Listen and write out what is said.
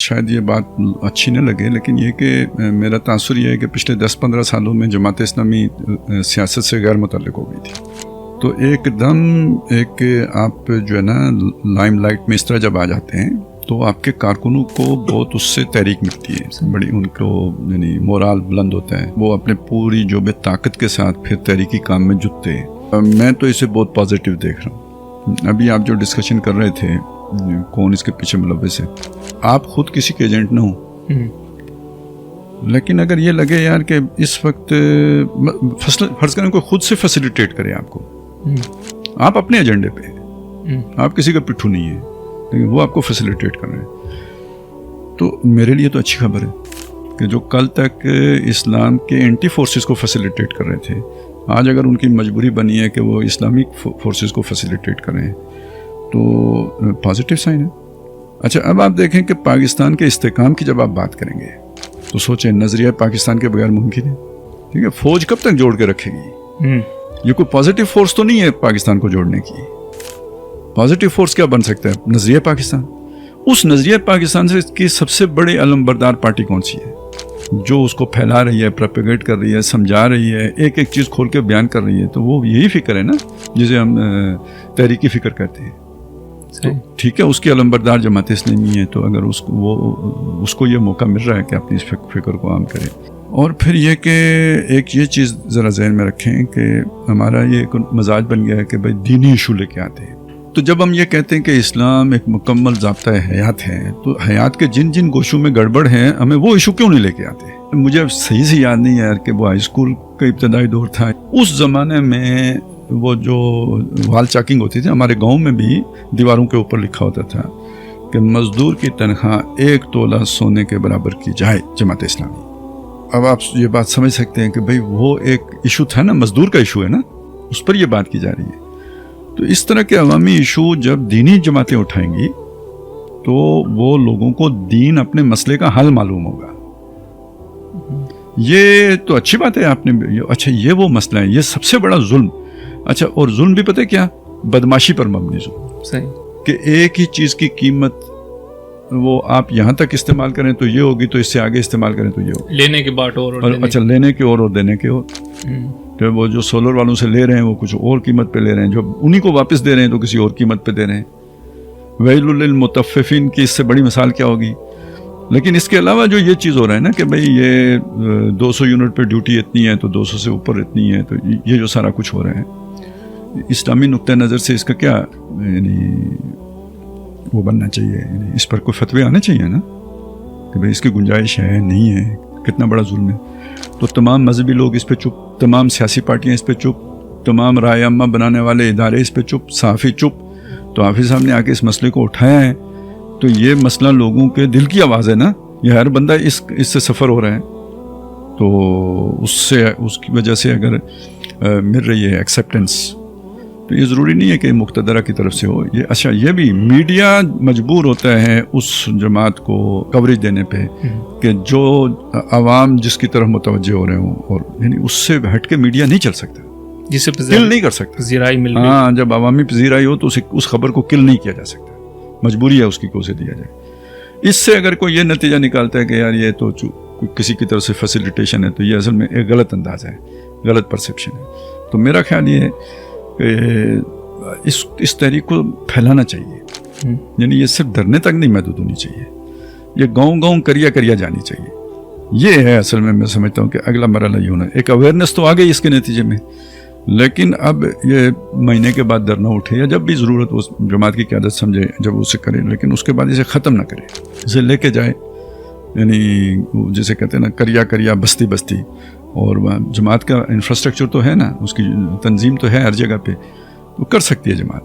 شاید یہ بات اچھی نہ لگے، لیکن یہ کہ میرا تاثر یہ ہے کہ پچھلے 10-15 سالوں میں جماعت اسلامی سیاست سے غیر متعلق ہو گئی تھی. تو ایک دم ایک آپ جو ہے نا لائم لائٹ میں اس طرح جب آ جاتے ہیں تو آپ کے کارکنوں کو بہت اس سے تحریک ملتی ہے، بڑی ان کو یعنی مورال بلند ہوتا ہے، وہ اپنے پوری جو بے طاقت کے ساتھ پھر تحریکی کام میں جٹتے ہیں. میں تو اسے بہت پازیٹیو دیکھ رہا ہوں. ابھی آپ جو ڈسکشن کر رہے تھے کون اس کے پیچھے ملوث ہے، آپ خود کسی کے ایجنٹ نہ ہوں، لیکن اگر یہ لگے یار کہ اس وقت فرض کریں کوئی خود سے فیسیلیٹیٹ کرے آپ کو، آپ اپنے ایجنڈے پہ ہیں، آپ کسی کا پٹھو نہیں ہے لیکن وہ آپ کو فیسیلیٹیٹ کر رہے ہیں، تو میرے لیے تو اچھی خبر ہے کہ جو کل تک اسلام کے اینٹی فورسز کو فیسیلیٹیٹ کر رہے تھے، آج اگر ان کی مجبوری بنی ہے کہ وہ اسلامک فورسز کو فیسیلیٹیٹ کریں تو پازیٹیو سائن ہے. اچھا اب آپ دیکھیں کہ پاکستان کے استحکام کی جب آپ بات کریں گے تو سوچیں نظریہ پاکستان کے بغیر ممکن ہے. ٹھیک ہے، فوج کب تک جوڑ کے رکھے گی؟ یہ کوئی پازیٹیو فورس تو نہیں ہے پاکستان کو جوڑنے کی. پازیٹیو فورس کیا بن سکتا ہے؟ نظریہ پاکستان. اس نظریہ پاکستان سے کی سب سے بڑی علم بردار پارٹی کون سی ہے جو اس کو پھیلا رہی ہے، پروپیگیٹ کر رہی ہے، سمجھا رہی ہے، ایک ایک چیز کھول کے بیان کر رہی ہے؟ تو وہ یہی فکر ہے نا جسے ہم تحریکی فکر کہتے ہیں. تو ٹھیک ہے، اس کی علم بردار جماعت اسلامی ہے، تو اگر اس کو یہ موقع مل رہا ہے کہ اپنی اس فکر کو عام کرے. اور پھر یہ کہ ایک یہ چیز ذرا ذہن میں رکھیں کہ ہمارا یہ ایک مزاج بن گیا ہے کہ بھائی دینی ایشو لے کے آتے ہیں. تو جب ہم یہ کہتے ہیں کہ اسلام ایک مکمل ضابطہ حیات ہے تو حیات کے جن جن گوشوں میں گڑبڑ ہیں ہمیں وہ ایشو کیوں نہیں لے کے آتے؟ مجھے صحیح سے یاد نہیں ہے یار کہ وہ ہائی اسکول کا ابتدائی دور تھا، اس زمانے میں وہ جو وال چاکنگ ہوتی تھی ہمارے گاؤں میں بھی دیواروں کے اوپر لکھا ہوتا تھا کہ مزدور کی تنخواہ 1 تولہ سونے کے برابر کی جائے جماعت اسلامی. اب آپ یہ بات سمجھ سکتے ہیں کہ بھئی وہ ایک ایشو تھا نا، مزدور کا ایشو ہے نا، اس پر یہ بات کی جا رہی ہے. تو اس طرح کے عوامی ایشو جب دینی جماعتیں اٹھائیں گی تو وہ لوگوں کو دین اپنے مسئلے کا حل معلوم ہوگا. یہ تو اچھی بات ہے آپ نے. اچھا یہ وہ مسئلہ ہے، یہ سب سے بڑا ظلم. اچھا اور ظلم بھی پتہ کیا؟ بدماشی پر مبنی ظلم. صحیح کہ ایک ہی چیز کی قیمت وہ آپ یہاں تک استعمال کریں تو یہ ہوگی، تو اس سے آگے استعمال کریں تو یہ ہوگی. لینے کے بعد اور اچھا لینے کے اور دینے کے اور. کہ وہ جو سولر والوں سے لے رہے ہیں وہ کچھ اور قیمت پہ لے رہے ہیں، جو انہی کو واپس دے رہے ہیں تو کسی اور قیمت پہ دے رہے ہیں. ویل للمطففین کی اس سے بڑی مثال کیا ہوگی؟ لیکن اس کے علاوہ جو یہ چیز ہو رہا ہے نا کہ بھئی یہ 200 یونٹ پہ ڈیوٹی اتنی ہے تو 200 سے اوپر اتنی ہے، تو یہ جو سارا کچھ ہو رہا ہے اسلامی نقطہ نظر سے اس کا کیا یعنی وہ بننا چاہیے؟ یعنی اس پر کوئی فتوے آنے چاہیے نا کہ بھئی اس کی گنجائش ہے نہیں ہے، کتنا بڑا ظلم ہے. تو تمام مذہبی لوگ اس پہ چپ، تمام سیاسی پارٹیاں اس پہ چپ، تمام رائے عامہ بنانے والے ادارے اس پہ چپ، صحافی چپ. تو حافظ صاحب نے آ کے اس مسئلے کو اٹھایا ہے تو یہ مسئلہ لوگوں کے دل کی آواز ہے نا، یہ ہر بندہ اس سے سفر ہو رہا ہے. تو اس کی وجہ سے اگر مل رہی ہے ایکسیپٹنس تو یہ ضروری نہیں ہے کہ مقتدرہ کی طرف سے ہو. یہ اچھا یہ بھی میڈیا مجبور ہوتا ہے اس جماعت کو کوریج دینے پہ کہ جو عوام جس کی طرف متوجہ ہو رہے ہوں، اور یعنی اس سے ہٹ کے میڈیا نہیں چل سکتا، جسے کل نہیں کر سکتا. پذیرائی مل رہی، ہاں جب عوامی پذیرائی ہو تو اس خبر کو کل نہیں کیا جا سکتا، مجبوری ہے اس کی کہ اسے دیا جائے. اس سے اگر کوئی یہ نتیجہ نکالتا ہے کہ یار یہ تو کسی کی طرف سے فیسیلیٹیشن ہے تو یہ اصل میں ایک غلط انداز ہے، غلط پرسیپشن ہے. تو میرا خیال یہ ہے کہ اس تحریک کو پھیلانا چاہیے، یعنی یہ صرف ڈرنے تک نہیں محدود ہونی چاہیے، یہ گاؤں گاؤں کریا جانی چاہیے. یہ ہے اصل میں سمجھتا ہوں کہ اگلا مرحلہ یہ ہونا ہے. ایک اویئرنیس تو آ گئی اس کے نتیجے میں، لیکن اب یہ مہینے کے بعد ڈر نہ اٹھے، یا جب بھی ضرورت اس جماعت کی قیادت سمجھے جب اسے کرے، لیکن اس کے بعد اسے ختم نہ کرے، اسے لے کے جائے. یعنی جسے کہتے ہیں نا کریا بستی. اور جماعت کا انفراسٹرکچر تو ہے نا، اس کی تنظیم تو ہے ہر جگہ پہ، تو کر سکتی ہے جماعت.